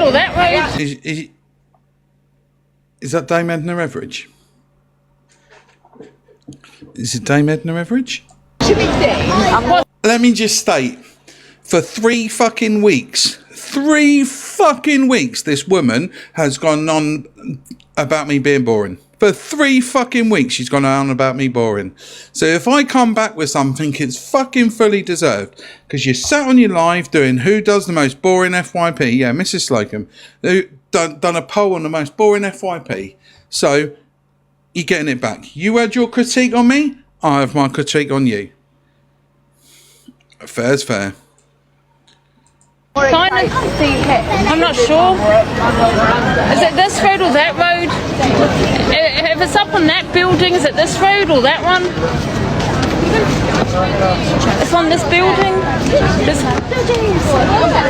road or that road? Is that Dame Edna Everage? Is it Dame Edna Everage? Let me just state, for 3 fucking weeks, this woman has gone on about me being boring. For 3 fucking weeks, she's gone on about me boring. So if I come back with something, it's fucking fully deserved. Because you sat on your live doing who does the most boring FYP. Yeah, Mrs. Slocum. Who done a poll on the most boring FYP. So, you're getting it back. You had your critique on me, I have my critique on you. Fair's fair. I'm not sure. Is it this road or that road? If it's up on that building, is it this road or that one? It's on this building.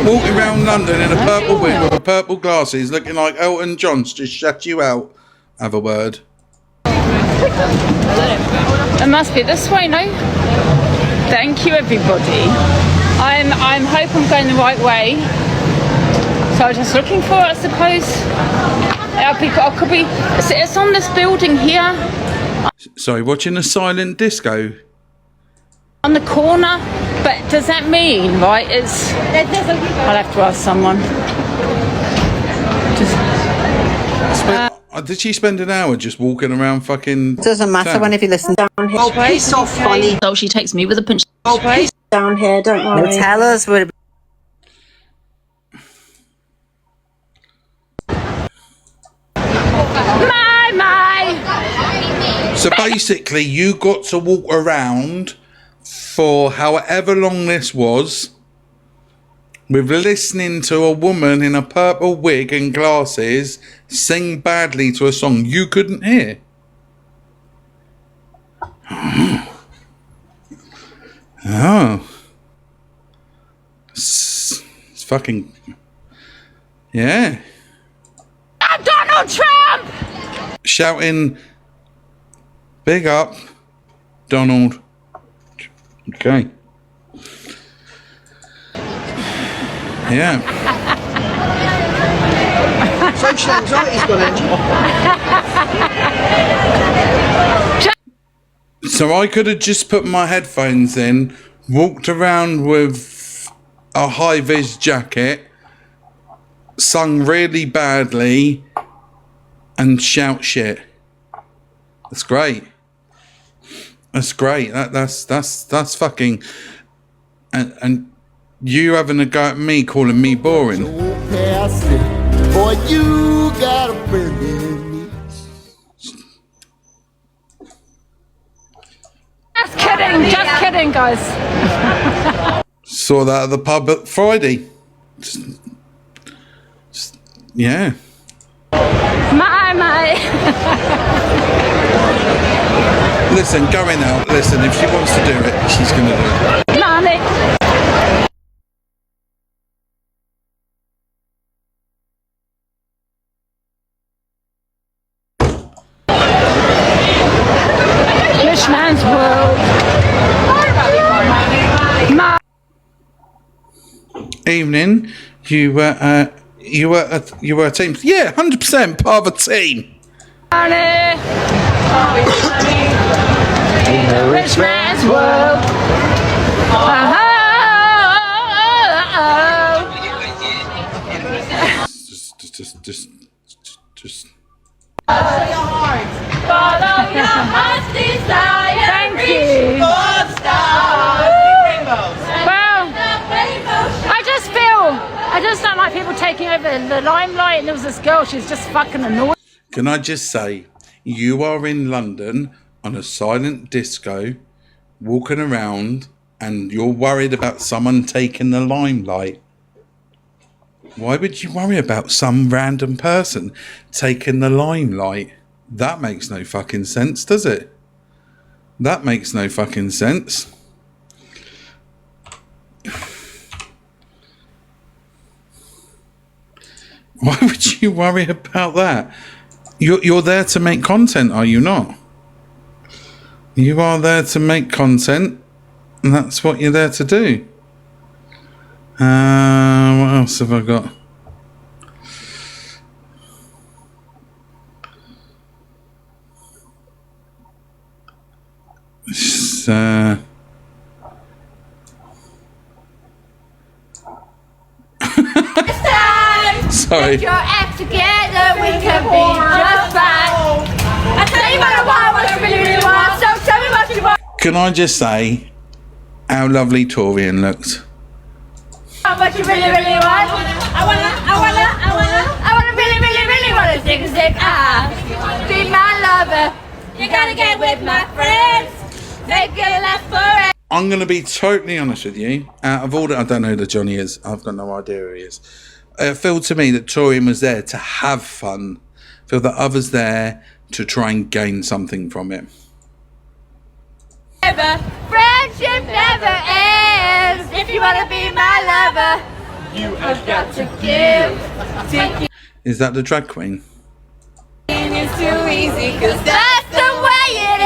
Walking around London in a purple wig with purple glasses, looking like Elton John's just shut you out. Have a word. It must be this way, no? Thank you, everybody. I hope I'm going the right way. So I'm just looking for it, I suppose. I could be. It's on this building here. Sorry, watching a silent disco. On the corner, but does that mean, right, it's... I'll have to ask someone. Did she spend an hour just walking around fucking... Doesn't matter whenever you listen down here. Oh, piss off, funny. So she takes me with a pinch. Oh, piss down here, don't worry. They'll tell us we're... So basically, you got to walk around for however long this was with listening to a woman in a purple wig and glasses sing badly to a song you couldn't hear. Oh. It's fucking... Yeah. I'm Donald Trump! Shouting, big up, Donald. Okay. Yeah. Social anxiety's gone into. So I could have just put my headphones in, walked around with a high-vis jacket, sung really badly, and shout shit. That's great. That's great. That's fucking... And you having a go at me, calling me boring. Boy, you got a friend in me. Just kidding, guys. Saw that at the pub at Friday. Yeah. My. Listen, going out. Listen, if she wants to do it, she's going to do it. Money. Rich man's world. Evening. You were a team. Yeah, 100% part of a team. Money. Rich man's world. Just. Follow your heart's desire. Thank you. Well, I just don't like people taking over the limelight, and there was this girl, she's just fucking annoying. Can I just say, you are in London on a silent disco, walking around, and you're worried about someone taking the limelight. Why would you worry about some random person taking the limelight? That makes no fucking sense, does it? That makes no fucking sense. Why would you worry about that? You're there to make content, are you not? You are there to make content, and that's what you're there to do. What else have I got? Sorry. Get your act together, we can be just fine. I tell you what I want, what I really want, so tell me what you want. Can I just say how lovely Torian looks? What you really want. I wanna really wanna zig. Be my lover. You gotta get with my friends. Make it last forever. I'm going to be totally honest with you. Out of all the, I don't know who the Johnny is. I've got no idea who he is. It felt to me that Torian was there to have fun. I feel that others there to try and gain something from it. Friendship never ends. If you wanna be my lover, you have got to give. Is that the drag queen? It's too easy, cause that's the way it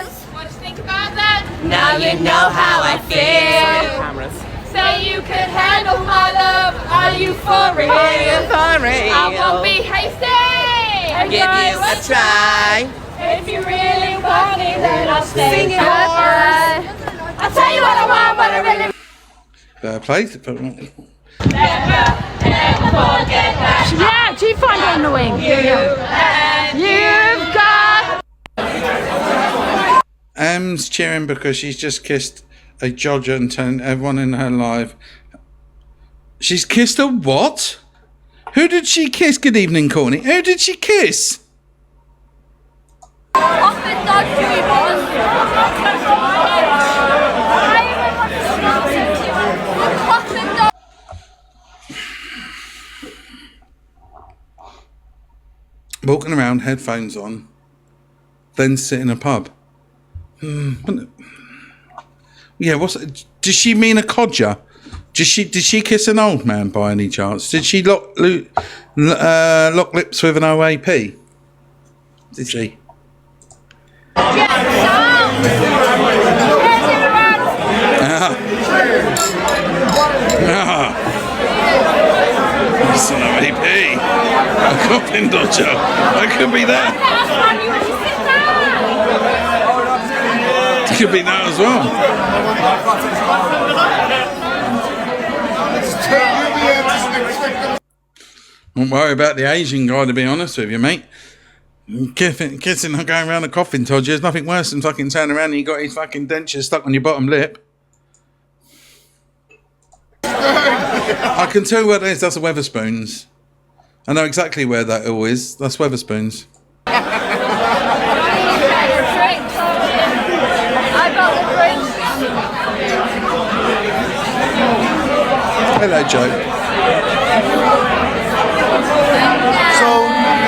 is. What do you think about that? Now you know how I feel. Say you can handle my love. Are you for real? I won't be hasty. Give you a try. If you really want me, then I'll stay goodbye. I'll tell you what I want, what I really Fair play. Yeah, do you find it annoying? You've got. Em's cheering because she's just kissed a jodger and turned everyone in her life. She's kissed a what? Who did she kiss? Good evening, Courtney. Who did she kiss? Walking around, headphones on, then sit in a pub. Yeah, does she mean a codger? Did she kiss an old man by any chance? Did she lock lips with an OAP? Did she? It's an OAP. A coffin dodger. That could be that. It could be that as well. Don't worry about the Asian guy, to be honest with you, mate. Kissing and going around a coffin dodger, there's nothing worse than fucking turning around and you got his fucking dentures stuck on your bottom lip. I can tell you where that is. That's a Weatherspoons. I know exactly where that all is. That's Weatherspoons. Hello, Joe. So,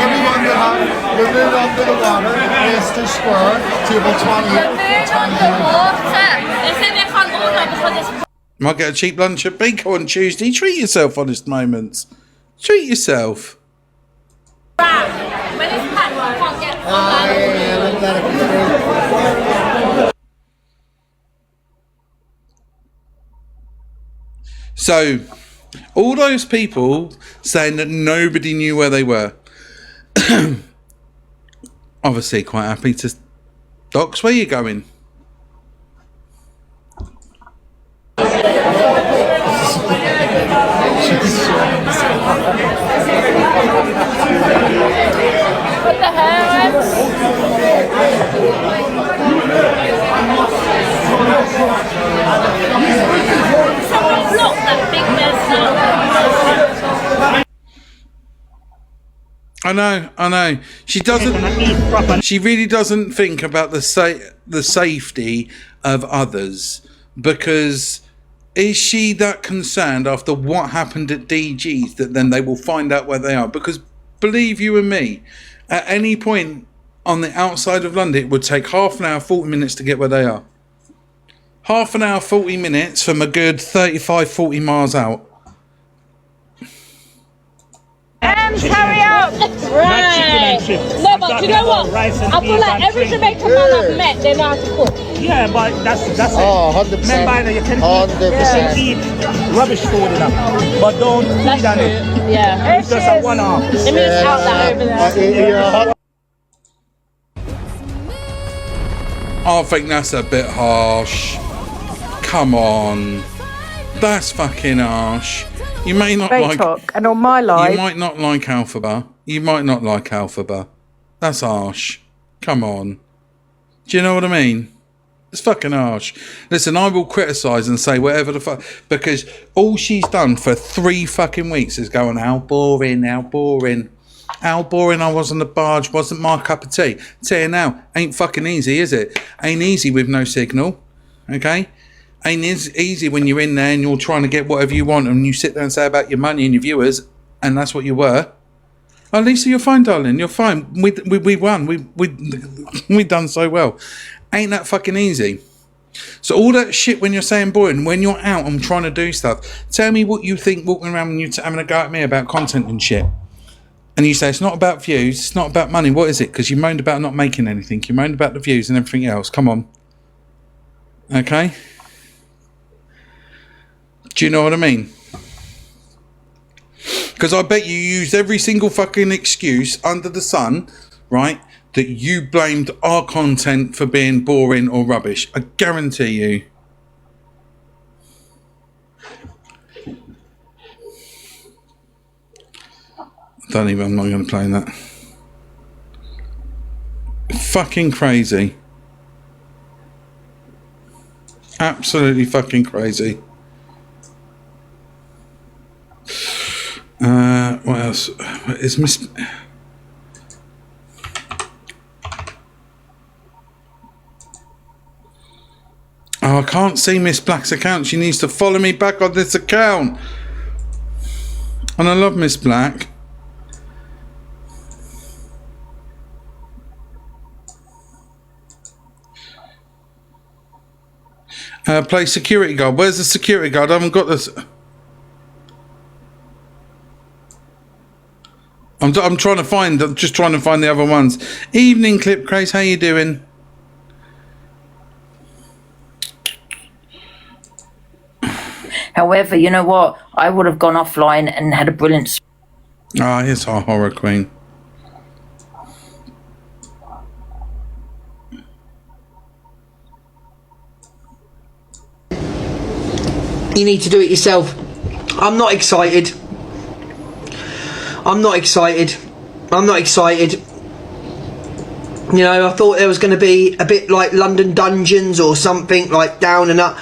everyone that have lived under the water, Leicester Square, table 28. They say they can't order because it's. Might get a cheap lunch at Beaker on Tuesday. Treat yourself, honest moments. Treat yourself. When it's packed, you can't get So, all those people saying that nobody knew where they were, obviously quite happy to. Docs, where you going? Put the hair in. Someone blocked that big mess. I know. She doesn't. She really doesn't think about the safety of others, because is she that concerned after what happened at DG's that then they will find out where they are? Because believe you and me, at any point on the outside of London, it would take half an hour, 40 minutes to get where they are. Half an hour, 40 minutes from a good 35, 40 miles out. Hurry up! Right. No, but you know what? I feel like every Jamaican man I've met, they know how to cook. Yeah, but that's it. 100%. Remember, you can 100%. eat rubbish food enough, but don't feed on it. Yeah. It's just a one-off. Let me just shout that over there. I think that's a bit harsh. Come on. That's fucking harsh. You may not Great like... talk. And on my You live, might not like Alphaba. You might not like Alphaba. That's harsh. Come on. Do you know what I mean? It's fucking harsh. Listen, I will criticise and say whatever the fuck, because all she's done for 3 fucking weeks is going, how boring, how boring. How boring I was on the barge, wasn't my cup of tea. Tell you now, ain't fucking easy, is it? Ain't easy with no signal, okay? Ain't easy when you're in there and you're trying to get whatever you want and you sit there and say about your money and your viewers, and that's what you were. Oh, Lisa, you're fine, darling. You're fine. We won. We done so well. Ain't that fucking easy? So all that shit when you're saying boring, when you're out and trying to do stuff, tell me what you think walking around when you're having a go at me about content and shit. And you say it's not about views, it's not about money. What is it? Because you moaned about not making anything. You moaned about the views and everything else. Come on. Okay? Do you know what I mean? Because I bet you used every single fucking excuse under the sun, right, that you blamed our content for being boring or rubbish. I guarantee you. I'm not going to play that. Fucking crazy. Absolutely fucking crazy. What else? Is Miss... Oh, I can't see Miss Black's account. She needs to follow me back on this account. And I love Miss Black. Play security guard. Where's the security guard? I haven't got this. I'm trying to find. I'm just trying to find the other ones. Evening clip, Grace. How you doing? However, you know what? I would have gone offline and had a brilliant... Ah, here's our horror queen. You need to do it yourself. I'm not excited. I'm not excited. I'm not excited. You know, I thought there was going to be a bit like London Dungeons or something, like down and up.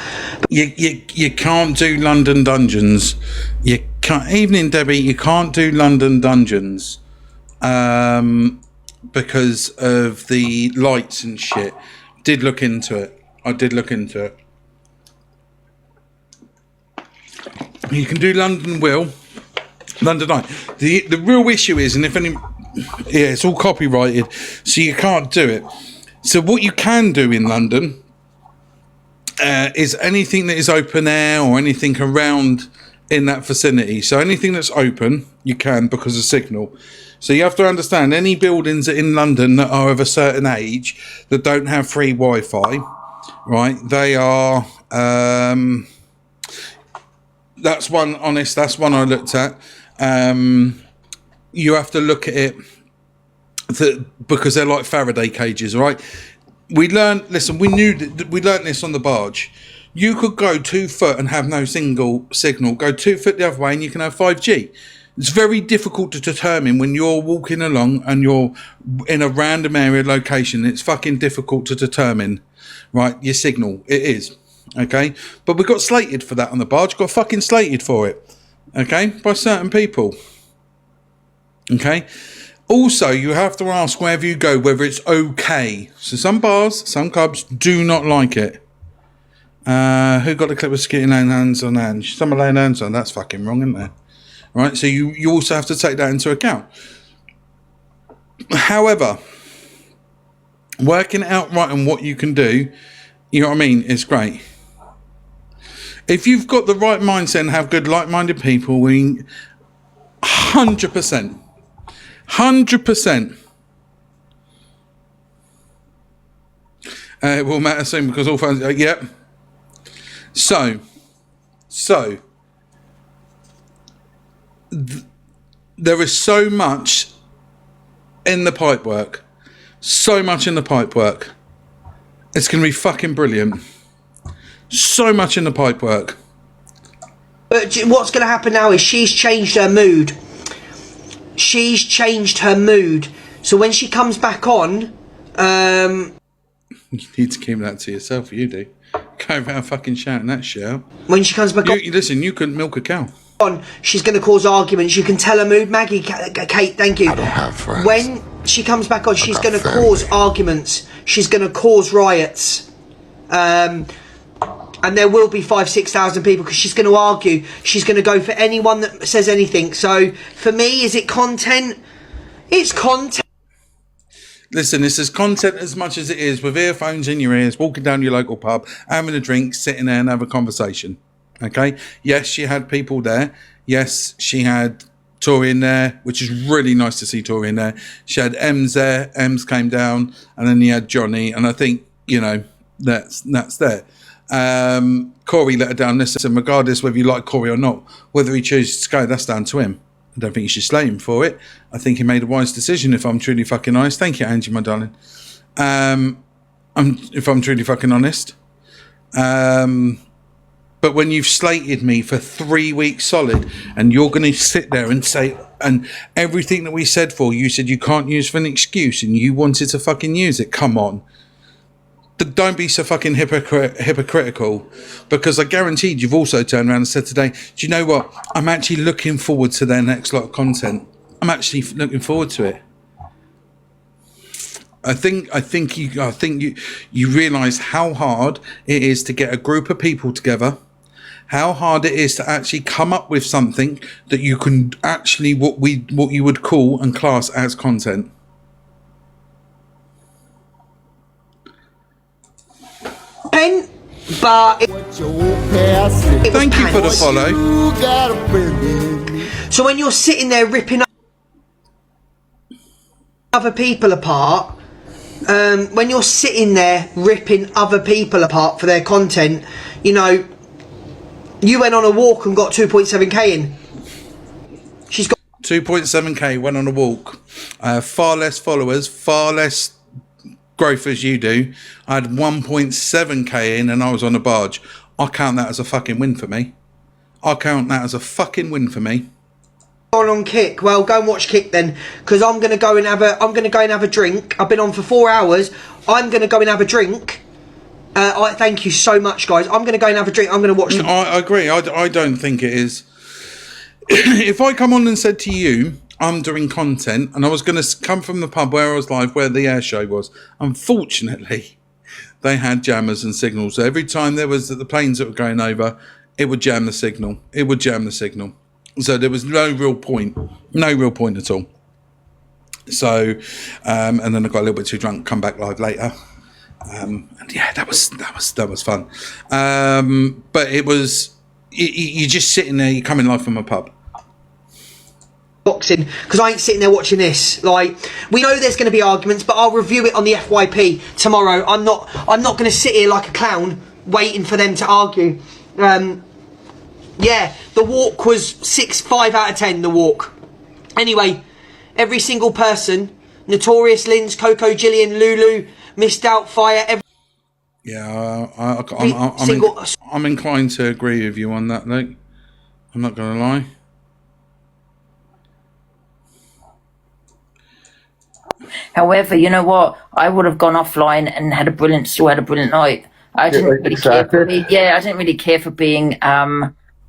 You can't do London Dungeons. You can't. Evening, Debbie. You can't do London Dungeons because of the lights and shit. Did look into it. I did look into it. You can do London London Eye. The real issue is, and if any, yeah, it's all copyrighted, so you can't do it. So what you can do in London is anything that is open air or anything around in that vicinity. So anything that's open, you can because of signal. So you have to understand, any buildings in London that are of a certain age that don't have free Wi-Fi, right? They are. That's one I looked at. You have to look at it because they're like Faraday cages, right? We learned this on the barge. You could go 2 foot and have no single signal. Go 2 foot the other way and you can have 5G. It's very difficult to determine when you're walking along and you're in a random area location. It's fucking difficult to determine, right? Your signal. It is. Okay, but we got slated for that on the barge. Got fucking slated for it. Okay, by certain people. Okay. Also, you have to ask wherever you go whether it's okay. So some bars, some clubs do not like it. Who got the clip of Skitty laying hands on hands? Someone laying hands on. That's fucking wrong, isn't there? Right. So you also have to take that into account. However, working it out right and what you can do, you know what I mean, is great. If you've got the right mindset and have good like-minded people, 100%. 100%. It will matter soon because all phones... yep. So... there is so much in the pipework. So much in the pipework. It's going to be fucking brilliant. So much in the pipework. But what's going to happen now is she's changed her mood. She's changed her mood. So when she comes back on, you need to keep that to yourself. You do. Go around fucking shouting that shit out. When she comes back on, listen, you couldn't milk a cow. She's going to cause arguments. You can tell her mood, Maggie. Kate, thank you. I don't have friends. When she comes back on, she's going to cause arguments. She's going to cause riots. And there will be 5,000-6,000 people because she's going to argue. She's going to go for anyone that says anything. So for me, is it content? It's content. Listen, this is content as much as it is with earphones in your ears, walking down your local pub, having a drink, sitting there and have a conversation. Okay? Yes, she had people there. Yes, she had Tori in there, which is really nice to see Tori in there. She had Ems there. Ems came down, and then you had Johnny. And I think, you know, that's there. Corey let her down. Listen, regardless whether you like Corey or not, whether he chooses to go, that's down to him. I don't think you should slay him for it. I think he made a wise decision, if I'm truly fucking honest. Thank you, Angie, my darling. If I'm truly fucking honest. But when you've slated me for 3 weeks solid, and you're going to sit there and say, and everything that we said for, you said you can't use for an excuse, and you wanted to fucking use it. Come on. Don't be so fucking hypocritical, because I guaranteed you've also turned around and said today, do you know what? I'm actually looking forward to their next lot of content. I'm actually looking forward to it. I think you realise how hard it is to get a group of people together, how hard it is to actually come up with something that you can actually what you would call and class as content. But thank you for the follow. So when you're sitting there ripping other people apart, when you're sitting there ripping other people apart for their content, you know, you went on a walk and got 2.7k in. She's got 2.7k, went on a walk. Far less followers, far less growth as you do. I had 1.7k in and I was on a barge. I count that as a fucking win for me. I count that as a fucking win for me. On Kick. Well, go and watch Kick then, because I'm gonna go and have a drink. I've been on for 4 hours. I'm gonna go and have a drink. Thank you so much, guys. I'm gonna go and have a drink. I'm gonna watch. I agree. I don't think it is. If I come on and said to you, I'm doing content, and I was going to come from the pub where I was live, where the air show was. Unfortunately, they had jammers and signals. So every time there was the planes that were going over, it would jam the signal. So there was no real point at all. So, and then I got a little bit too drunk, come back live later. And yeah, that was fun. But it was, you're just sitting there, you're coming live from a pub. Boxing, because I ain't sitting there watching this. Like, we know there's going to be arguments, but I'll review it on the FYP tomorrow. I'm not going to sit here like a clown waiting for them to argue. Yeah, the walk was 5 out of 10. The walk. Anyway, every single person, Notorious, Linz, Coco, Gillian, Lulu, Missed Out, Fire. I'm inclined to agree with you on that, Luke. I'm not going to lie. However, you know what? I would have gone offline and had a brilliant night. I didn't really care for I didn't really care for being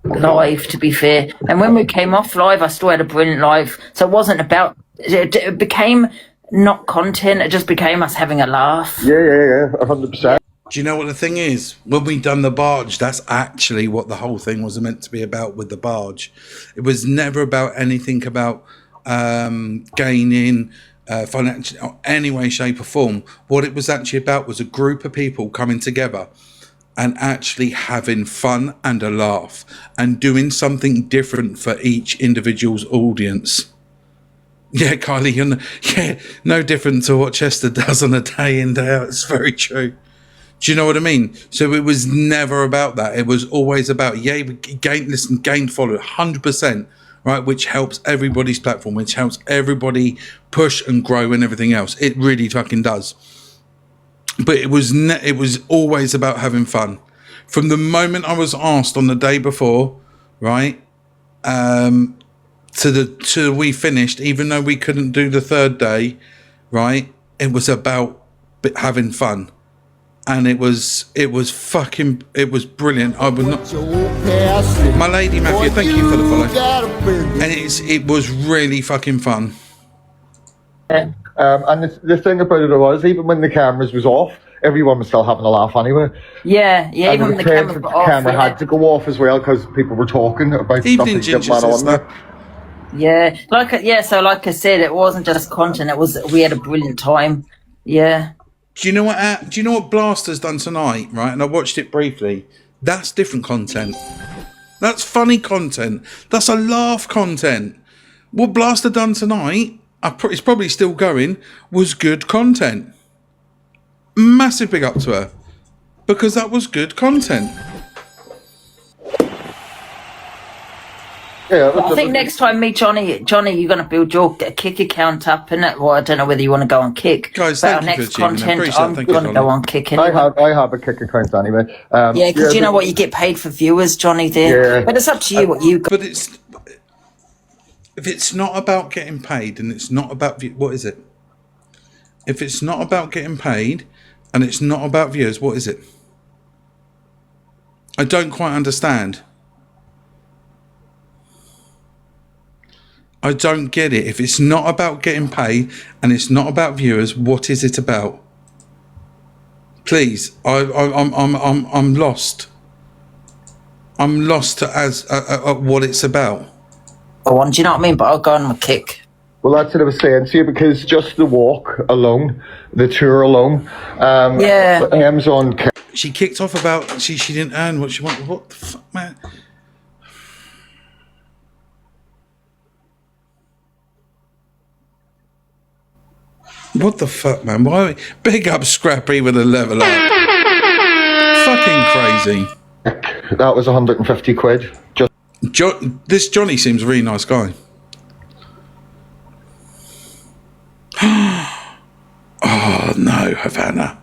live, to be fair. And when we came off live, I still had a brilliant live. So it wasn't about. It became not content. It just became us having a laugh. Yeah, 100%. Do you know what the thing is? When we done the barge, that's actually what the whole thing was meant to be about with the barge. It was never about anything about gaining. Financially, or any way, shape or form. What it was actually about was a group of people coming together and actually having fun and a laugh and doing something different for each individual's audience. Yeah, Kylie, no different to what Chester does on a day in, day out. It's very true. Do you know what I mean? So it was never about that. It was always about, we gained followers, 100%. Right, which helps everybody's platform, which helps everybody push and grow and everything else. It really fucking does. But it was always about having fun. From the moment I was asked on the day before, right? Till we finished, even though we couldn't do the third day, right? It was about having fun. And it was brilliant. I would not. My lady Matthew, thank you for the follow. And it was really fucking fun. And the thing about it was, even when the cameras was off, everyone was still having a laugh anyway. Yeah, And even when the cameras were off. camera had to go off as well because people were talking about Evening stuff Ginger that went says on there. So like I said, it wasn't just content. We had a brilliant time. Yeah. Do you know what Blaster's done tonight, right? And I watched it briefly. That's different content. That's funny content. That's a laugh content. What Blaster done tonight, it's probably still going, was good content. Massive big up to her. Because that was good content. Yeah, I think next time, Johnny, you're going to build your Kick account up, innit? Well, I don't know whether you want to go on Kick. Guys, but thank you next for achieving. content, I appreciate I'm it. going to go on Kick anyway. I have a Kick account anyway. Because you know what, you get paid for viewers, Johnny. There, yeah. But it's up to you what you. But if it's not about getting paid and it's not about what is it? If it's not about getting paid and it's not about viewers, what is it? I don't quite understand. I don't get it. If it's not about getting paid and it's not about viewers, what is it about? Please, I'm lost. I'm lost as what it's about. Do you know what I mean? But I'll go on my Kick. Well, that's what I was saying to you, because just the walk alone, the tour alone, Em's on. She kicked off about she didn't earn what she wanted. What the fuck, man? What the fuck, man? Why? Big up Scrappy with a level up. Fucking crazy. That was 150 quid. This Johnny seems a really nice guy. Oh no, Havana.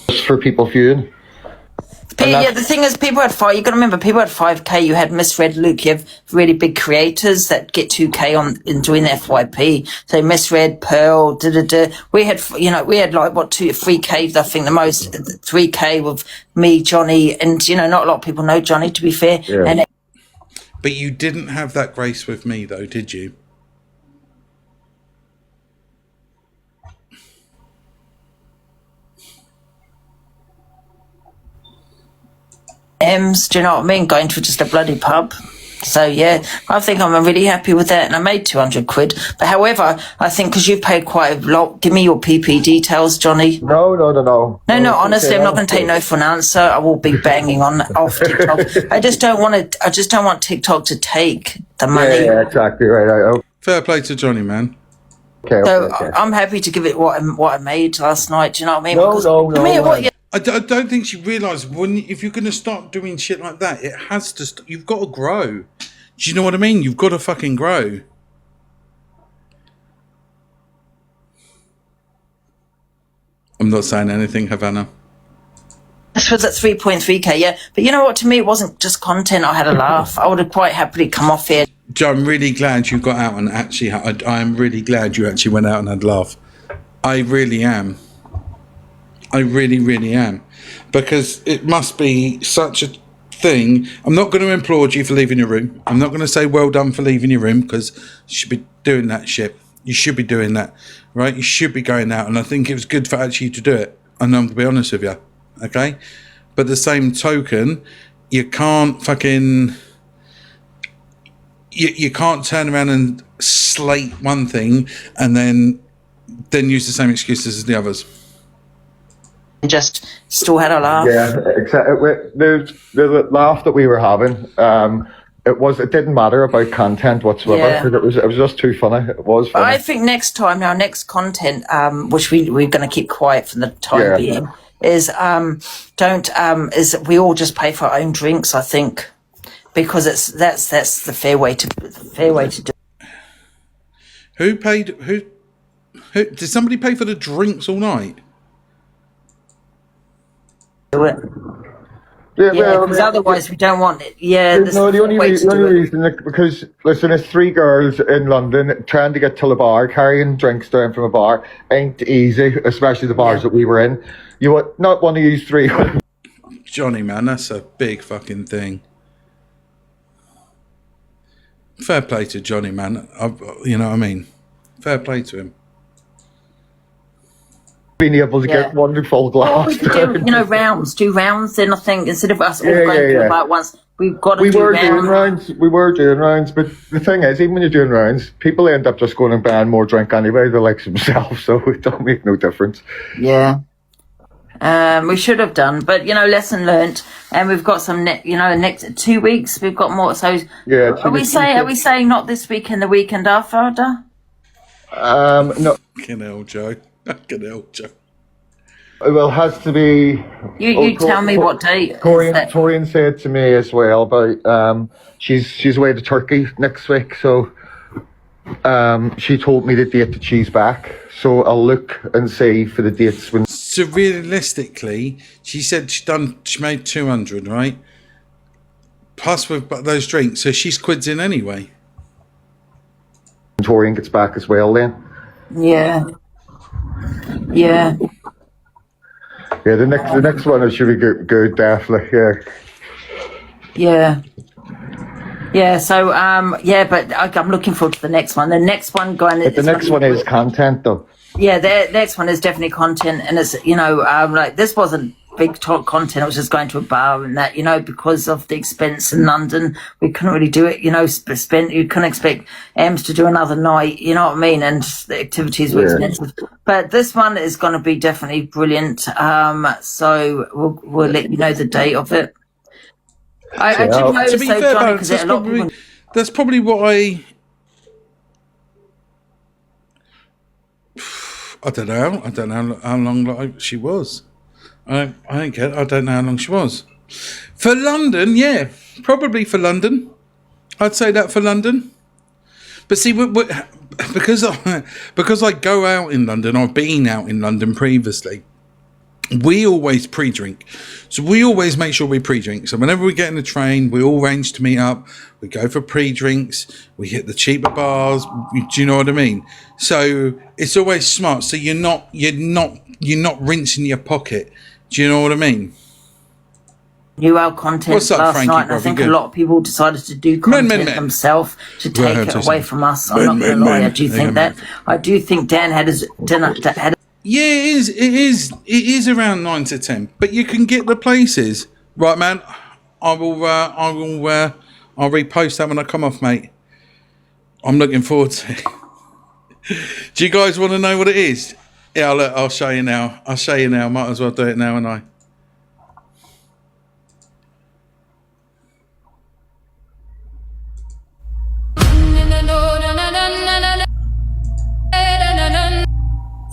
Just for people viewing. Yeah, the thing is, people had 5. You got to remember, people had 5K. You had Misread Luke. You have really big creators that get 2K in doing the FYP. So Misread, Pearl, We had, like 3K. I think the most 3K with me, Johnny, and not a lot of people know Johnny. To be fair, yeah. But you didn't have that grace with me, though, did you? M's, do you know what I mean? Going to just a bloody pub. So yeah, I think I'm really happy with that, and I made 200 quid. But however, I think because you've paid quite a lot, give me your PP details, Johnny. No. No, honestly, I'm not going to take no for an answer. I will be banging off TikTok. I just don't want TikTok to take the money. Yeah, exactly right. Fair play to Johnny, man. Okay. I'm happy to give it what I made last night. Do you know what I mean? No. I don't think she realised if you're going to start doing shit like that, it has to. You've got to grow. Do you know what I mean? You've got to fucking grow. I'm not saying anything, Havana. This was at 3.3k, yeah. But you know what? To me, it wasn't just content. I had a laugh. I would have quite happily come off here. Joe, I'm really glad you got out and actually. I'm really glad you actually went out and had a laugh. I really am. I really, really am. Because it must be such a thing. I'm not going to applaud you for leaving your room. I'm not going to say well done for leaving your room, because you should be doing that shit. You should be doing that, right? You should be going out. And I think it was good for actually to do it. And I'm going to be honest with you, okay? But the same token, you can't fucking... You can't turn around and slate one thing and then use the same excuses as the others. Just still had a laugh. Yeah, exactly. The laugh that we were having, it didn't matter about content whatsoever, because it was just too funny. It was funny. I think next content, which we're going to keep quiet for the time being, is we all just pay for our own drinks. I think, because that's the fair way to do. Who did somebody pay for the drinks all night? Do it. Yeah, Yeah, well, because otherwise we don't want it. Yeah, there's no, the only way to do it. reason, like, because listen, there's 3 girls in London trying to get to the bar, carrying drinks down from a bar ain't easy, especially the bars that we were in. You would not want to use 3. Johnny, man, that's a big fucking thing. Fair play to Johnny, man. You know what I mean? Fair play to him. Being able to get one full glass. We could do, rounds. Do rounds. Then I think instead of us all going to the bar at once, we've got to do rounds. We were doing rounds, but the thing is, even when you're doing rounds, people end up just going and buying more drink anyway. They like themselves, so it don't make no difference. Yeah. We should have done, but lesson learnt, and we've got some. Next 2 weeks we've got more. So yeah, are we saying not this weekend, the weekend after? No. Fucking hell, Joe. Fucking hell, Joe. Well, it has to be. You tell me what date. Torian said to me as well about she's away to Turkey next week, so she told me the date that she's back. So I'll look and see for the dates when. So realistically, she said she made 200, right? Plus with those drinks, so she's quids in anyway. Torian gets back as well then. Yeah. Yeah. Yeah, the next one should be good, definitely. Yeah. Yeah. So but I'm looking forward to the next one. The next one the next one is content, though. Yeah, the next one is definitely content, and it's like this wasn't big talk content. It was just going to a bar and that, because of the expense in London, we couldn't really do it. You couldn't expect Ems to do another night. You know what I mean? And the activities were expensive. But this one is going to be definitely brilliant. So we'll let you know the date of it. I did notice, to be fair, Johnny, Barrett, that's probably what I don't know. I don't know how long she was. I don't care. I don't know how long she was. For London, yeah. Probably for London. I'd say that for London. But see, because I go out in London, I've been out in London previously, we always pre-drink. So we always make sure we pre-drink. So whenever we get in the train, we all arrange to meet up. We go for pre-drinks. We hit the cheaper bars. Do you know what I mean? So it's always smart. So you're not rinsing your pocket. Do you know what I mean? New out content What's up, last Frankie, night, and I think a lot of people decided to do content themselves to take it away from us. I'm not going to lie. I do think that. I do think Dan had his dinner. Yeah, it is around 9 to 10. But you can get the places, right, man? I'll repost that when I come off, mate. I'm looking forward to it. Do you guys want to know what it is? Yeah, I'll show you now. Might as well do it now, and I.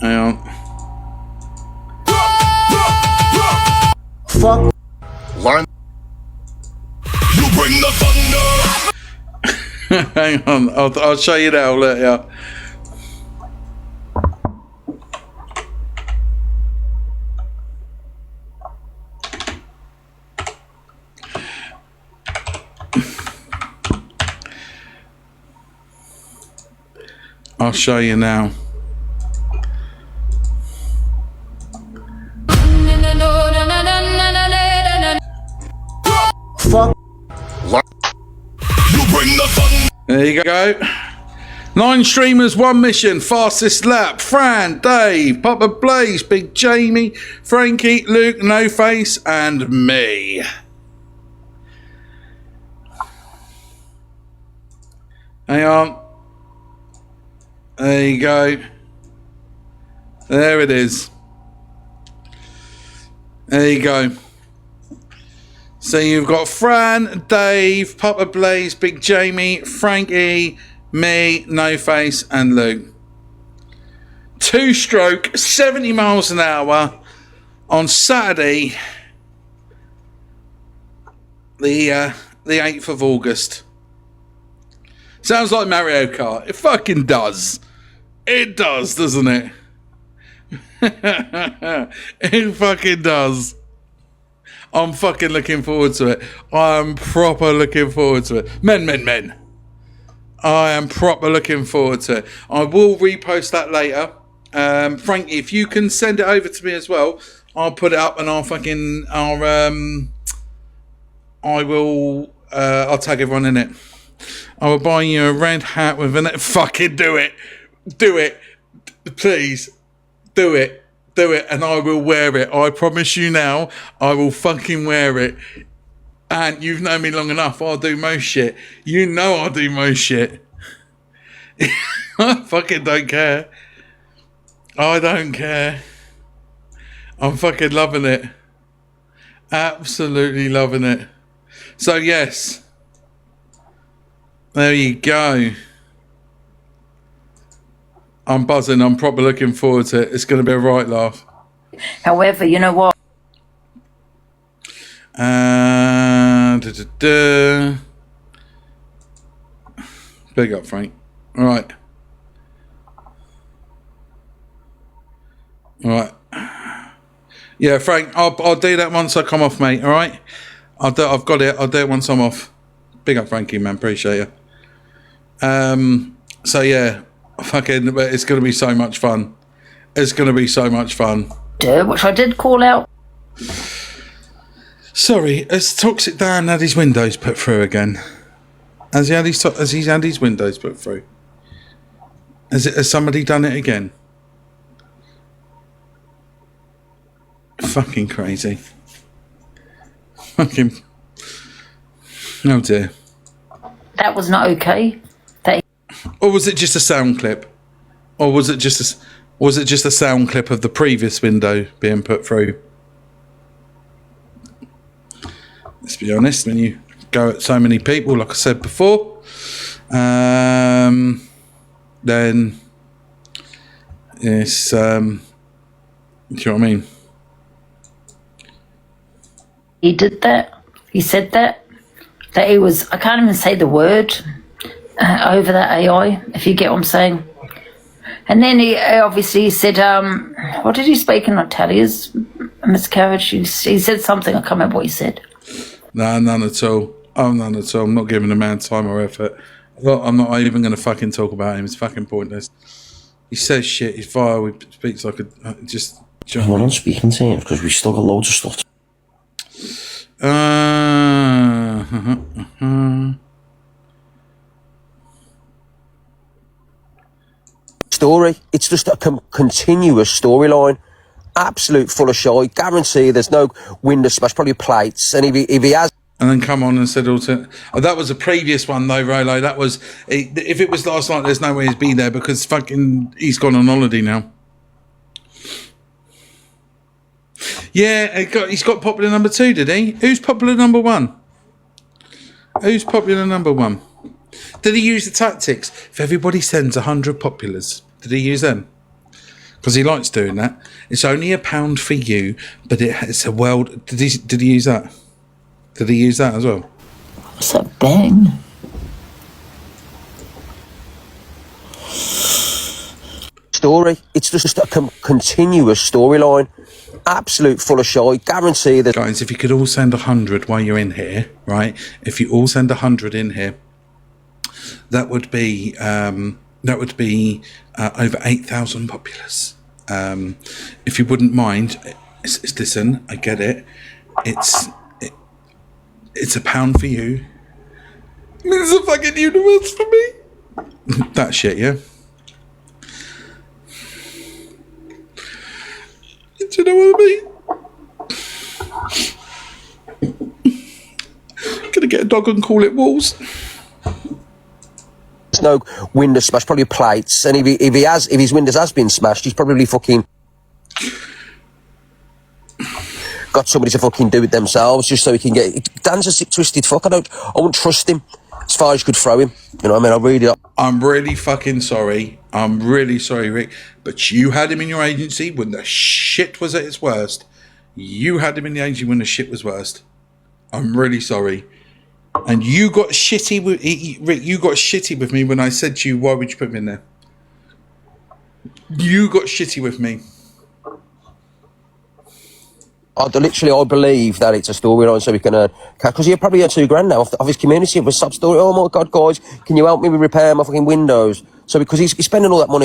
Hang on. Fuck. Learn. You bring the thunder. Hang on. I'll show you now. Look, yeah. I'll show you now. Fuck. You bring the thunder. There you go. 9 streamers, 1 mission, fastest lap. Fran, Dave, Papa Blaze, Big Jamie, Frankie, Luke, No Face, and me. Hang on. There you go. There it is. There you go. So you've got Fran, Dave, Papa Blaze, Big Jamie, Frankie, me, No Face, and Luke. 2-stroke, 70 miles an hour on Saturday, the 8th of August. Sounds like Mario Kart. It fucking does. It does, doesn't it? It fucking does. I'm fucking looking forward to it. I'm proper looking forward to it. Men. I am proper looking forward to it. I will repost that later. Frank, if you can send it over to me as well, I'll put it up and I'll tag everyone in it. I will buy you a red hat with an... Fucking do it. Please. Do it, and I will wear it. I promise you now, I will fucking wear it. And you've known me long enough, I'll do most shit. You know I'll do most shit. I fucking don't care. I don't care. I'm fucking loving it. Absolutely loving it. So yes. There you go. I'm buzzing. I'm proper looking forward to it. It's going to be a right laugh. However, you know what? Big up, Frank. All right. Yeah, Frank. I'll do that once I come off, mate. All right. I've got it. I'll do it once I'm off. Big up, Frankie, man. Appreciate you. So yeah. Fucking, it's going to be so much fun. It's going to be so much fun. Which I did call out. Sorry, has Toxic Dan had his windows put through again? Has he had his windows put through? Has somebody done it again? Fucking crazy. Fucking. Oh dear. That was not okay. Or was it just a sound clip? Or was it just a sound clip of the previous window being put through? Let's be honest, when you go at so many people, like I said before, then it's, do you know what I mean? He did that. He said that he was, I can't even say the word, over that AI, if you get what I'm saying. And then he obviously said, what did he speak in Natalia's miscarriage? He said something, I can't remember what he said. No, none at all. Oh, none at all. I'm not giving the man time or effort. I'm not even going to fucking talk about him. It's fucking pointless. He says shit. He's vile. He speaks like a... just... We're not speaking to him because we've still got loads of stuff. Story. It's just a continuous storyline. Absolute full of shit. Guarantee there's no window smash, probably plates. And if he has... And then come on and said also... Oh, that was a previous one though, Rolo. That was... If it was last night, there's no way he'd be there because fucking... He's gone on holiday now. Yeah, he's got popular number 2, did he? Who's popular number 1? Who's popular number 1? Did he use the tactics? If everybody sends 100 populars, did he use them? Because he likes doing that. It's only £1 for you, but it's a world... Did he use that? Did he use that as well? What's that bang? Story. It's just a continuous storyline. Absolute full of shit. Guarantee that... Guys, if you could all send 100 while you're in here, right? If you all send 100 in here, that would be over 8,000 populars. If you wouldn't mind, listen, I get it. It's £1 for you. It's a fucking universe for me. That shit, yeah. Do you know what I mean? Gonna get a dog and call it Walls. There's no window smash, probably plates. And if his windows has been smashed, he's probably fucking got somebody to fucking do it themselves just so he can get... Dan's a sick, twisted fuck. I won't trust him as far as you could throw him. You know what I mean? I'm really fucking sorry. I'm really sorry, Rick. But you had him in your agency when the shit was at its worst. You had him in the agency when the shit was worst. I'm really sorry. And you got shitty with Rick. You got shitty with me when I said to you, "Why would you put me in there?" You got shitty with me. I believe that it's a storyline so we can earn cash. Because he'll probably earn $2,000 now off his community of a sub story. Oh my God, guys, can you help me repair my fucking windows? So because he's spending all that money